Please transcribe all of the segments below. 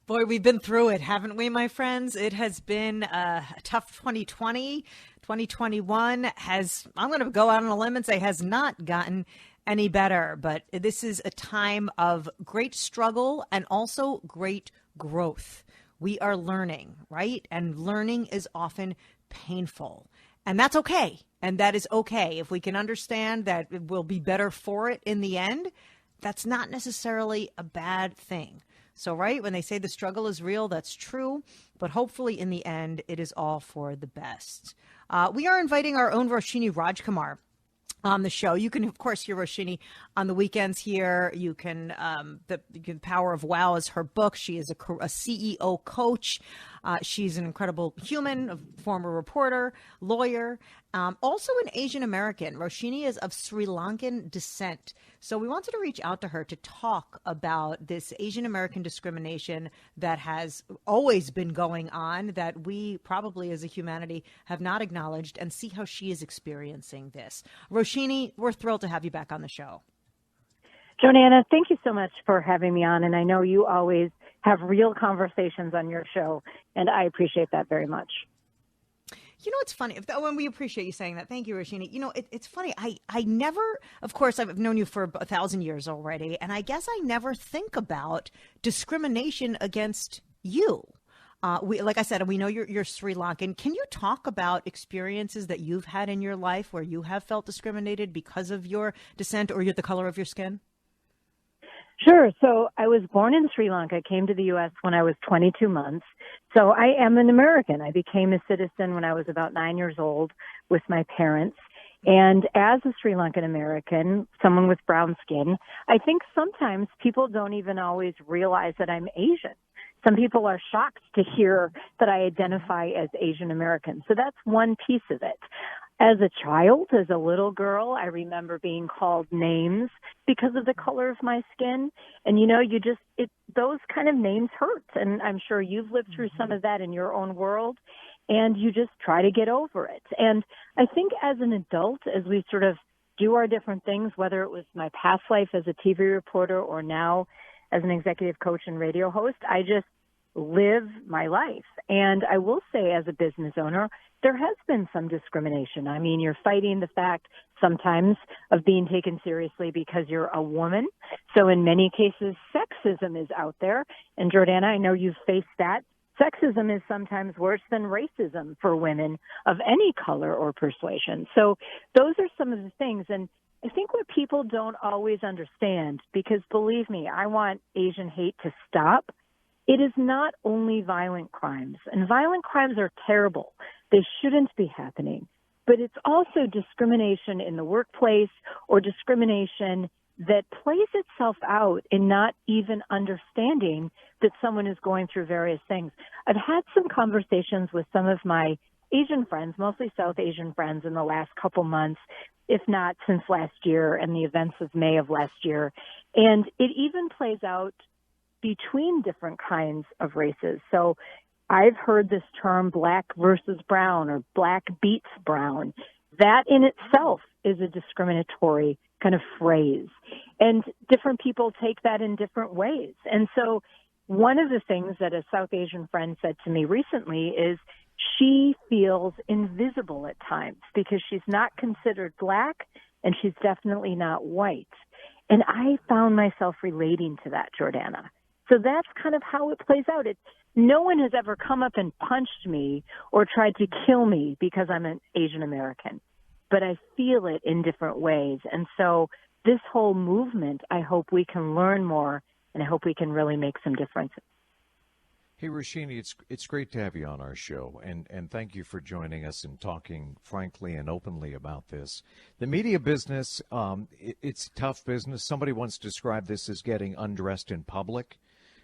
Boy, we've been through it, haven't we, my friends? It has been a tough 2020. 2021 I'm going to go out on a limb and say, has not gotten any better. But this is a time of great struggle and also great growth. We are learning, right? And learning is often painful. And that's okay. And that is okay. If we can understand that it will be better for it in the end, that's not necessarily a bad thing. So, right, when they say the struggle is real, that's true. But hopefully in the end, it is all for the best. We are inviting our own Roshini Rajkumar on the show. You can, of course, hear Roshini on the weekends here. You can, the Power of Wow is her book. She is a CEO coach. She's an incredible human, a former reporter, lawyer, also an Asian American. Roshini is of Sri Lankan descent. So we wanted to reach out to her to talk about this Asian American discrimination that has always been going on, that we probably as a humanity have not acknowledged, and see how she is experiencing this. Roshini, we're thrilled to have you back on the show. Jordana, thank you so much for having me on. And I know you always have real conversations on your show, and I appreciate that very much. You know, it's funny. When we appreciate you saying that. Thank you, Roshini. You know, it's funny. I never, of course, I've known you for 1,000 years already, and I guess I never think about discrimination against you. Like I said, we know you're Sri Lankan. Can you talk about experiences that you've had in your life where you have felt discriminated because of your descent or the color of your skin? Sure. So I was born in Sri Lanka, came to the U.S. when I was 22 months. So I am an American. I became a citizen when I was about 9 years old with my parents. And as a Sri Lankan American, someone with brown skin, I think sometimes people don't even always realize that I'm Asian. Some people are shocked to hear that I identify as Asian American. So that's one piece of it. As a child, as a little girl, I remember being called names because of the color of my skin. And, you know, those kind of names hurt. And I'm sure you've lived through some of that in your own world. And you just try to get over it. And I think as an adult, as we sort of do our different things, whether it was my past life as a TV reporter or now as an executive coach and radio host, I just live my life. And I will say, as a business owner, there has been some discrimination. I mean, you're fighting the fact sometimes of being taken seriously because you're a woman. So in many cases, sexism is out there. And Jordana, I know you've faced that. Sexism is sometimes worse than racism for women of any color or persuasion. So those are some of the things. And I think what people don't always understand, because believe me, I want Asian hate to stop. It is not only violent crimes, and violent crimes are terrible. They shouldn't be happening. But it's also discrimination in the workplace or discrimination that plays itself out in not even understanding that someone is going through various things. I've had some conversations with some of my Asian friends, mostly South Asian friends, in the last couple months, if not since last year and the events of May of last year. And it even plays out between different kinds of races. So I've heard this term black versus brown or black beats brown. That in itself is a discriminatory kind of phrase. And different people take that in different ways. And so one of the things that a South Asian friend said to me recently is she feels invisible at times because she's not considered black and she's definitely not white. And I found myself relating to that, Jordana. So that's kind of how it plays out. No one has ever come up and punched me or tried to kill me because I'm an Asian American, but I feel it in different ways. And so this whole movement, I hope we can learn more, and I hope we can really make some differences. Hey, Roshini, it's great to have you on our show, and thank you for joining us and talking frankly and openly about this. The media business, it's tough business. Somebody once described this as getting undressed in public.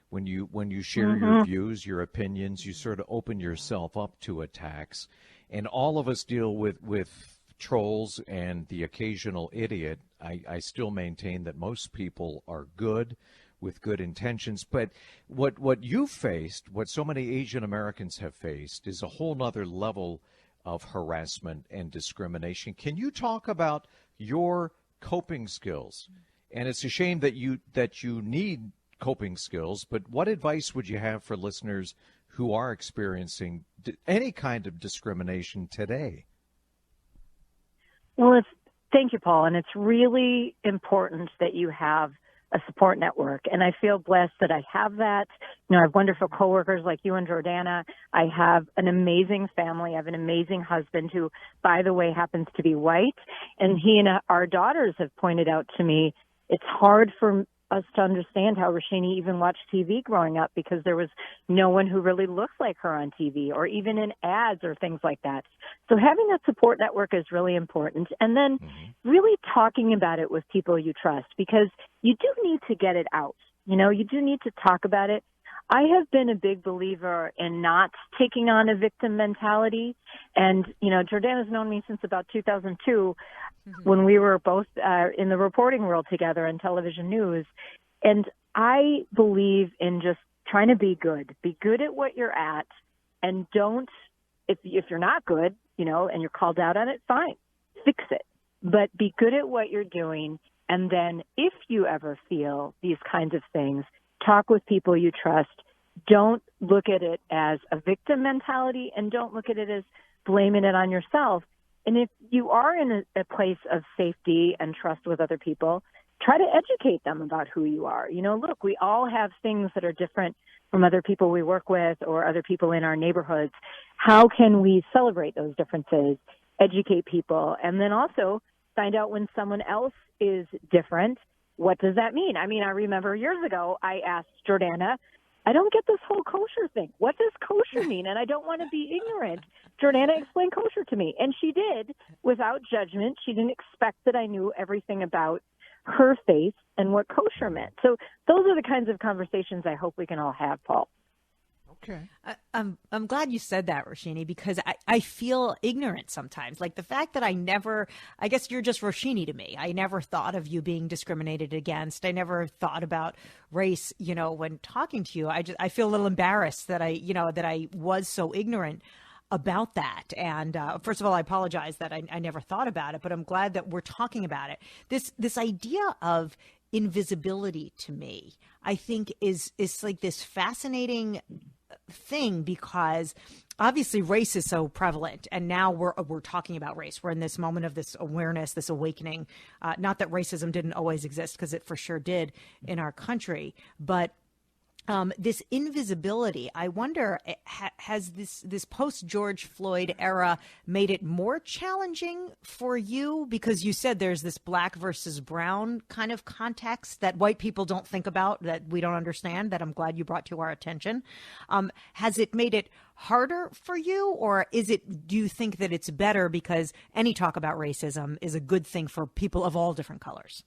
When you share your views, your opinions, you sort of open yourself up to attacks. And all of us deal with trolls and the occasional idiot. I still maintain that most people are good with good intentions. But what you've faced, what so many Asian Americans have faced, is a whole nother level of harassment and discrimination. Can you talk about your coping skills? And it's a shame that you need coping skills, but what advice would you have for listeners who are experiencing any kind of discrimination today? Well, thank you, Paul. And it's really important that you have a support network. And I feel blessed that I have that. You know, I have wonderful coworkers like you and Jordana. I have an amazing family. I have an amazing husband who, by the way, happens to be white. And he and our daughters have pointed out to me, it's hard for us to understand how Roshini even watched TV growing up because there was no one who really looks like her on TV or even in ads or things like that. So having that support network is really important. And then really talking about it with people you trust, because you do need to get it out. You know, you do need to talk about it. I have been a big believer in not taking on a victim mentality. And, you know, Jordana's known me since about 2002 when we were both in the reporting world together in television news. And I believe in just trying to be good at what you're at. And don't, if you're not good, you know, and you're called out on it, fine, fix it. But be good at what you're doing. And then if you ever feel these kinds of things, talk with people you trust. Don't look at it as a victim mentality and don't look at it as blaming it on yourself. And if you are in a place of safety and trust with other people, try to educate them about who you are. You know, look, we all have things that are different from other people we work with or other people in our neighborhoods. How can we celebrate those differences, educate people, and then also find out when someone else is different, what does that mean? I mean, I remember years ago, I asked Jordana, I don't get this whole kosher thing. What does kosher mean? And I don't want to be ignorant. Jordana explained kosher to me, and she did without judgment. She didn't expect that I knew everything about her faith and what kosher meant. So those are the kinds of conversations I hope we can all have, Paul. Okay. I'm glad you said that, Roshini, because I feel ignorant sometimes. Like the fact that I guess you're just Roshini to me. I never thought of you being discriminated against. I never thought about race, you know, when talking to you. I feel a little embarrassed that I was so ignorant about that. And first of all, I apologize that I never thought about it, but I'm glad that we're talking about it. This idea of invisibility to me, I think is like this fascinating thing, because obviously race is so prevalent, and now we're talking about race. We're in this moment of this awareness, this awakening. Not that racism didn't always exist, because it for sure did in our country, but this invisibility, I wonder, has this post-George Floyd era made it more challenging for you? Because you said there's this black versus brown kind of context that white people don't think about, that we don't understand, that I'm glad you brought to our attention. Has it made it harder for you, or do you think that it's better because any talk about racism is a good thing for people of all different colors?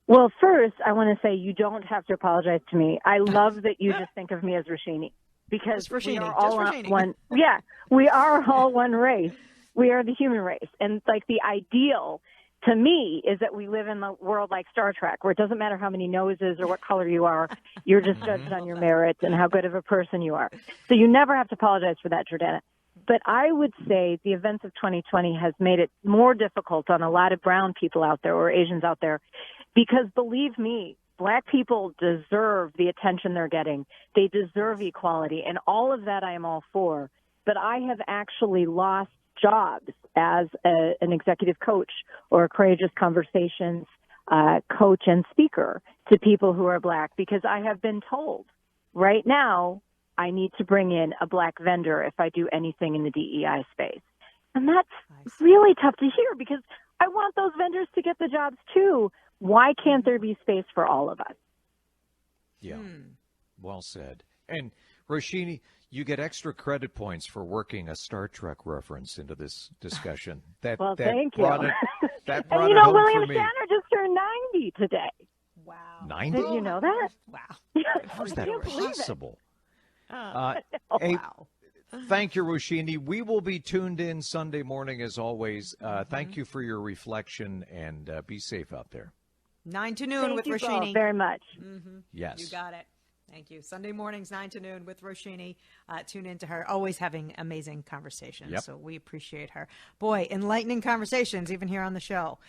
Well, first, I want to say you don't have to apologize to me. I love that you just think of me as Roshini, because we are all one. Yeah, we are all one race. We are the human race. And like the ideal to me is that we live in the world like Star Trek, where it doesn't matter how many noses or what color you are. You're just judged on your merits and how good of a person you are. So you never have to apologize for that, Jordana. But I would say the events of 2020 has made it more difficult on a lot of brown people out there or Asians out there, because believe me, black people deserve the attention they're getting. They deserve equality, and all of that I am all for. But I have actually lost jobs as an executive coach or a Courageous Conversations coach and speaker to people who are black, because I have been told right now I need to bring in a black vendor if I do anything in the DEI space. And that's really tough to hear, because I want those vendors to get the jobs too. Why can't there be space for all of us? Yeah, well said. And Roshini, you get extra credit points for working a Star Trek reference into this discussion. Thank you. And you know, William Shatner just turned 90 today. Wow. 90? Did you know that? Wow. How is that possible? Wow. Thank you, Roshini. We will be tuned in Sunday morning as always. Thank you for your reflection, and be safe out there. 9 to noon with Roshini. Thank you both very much. Yes. You got it. Thank you. Sunday mornings, 9 to noon with Roshini. Tune into her. Always having amazing conversations. Yep. So we appreciate her. Boy, enlightening conversations even here on the show.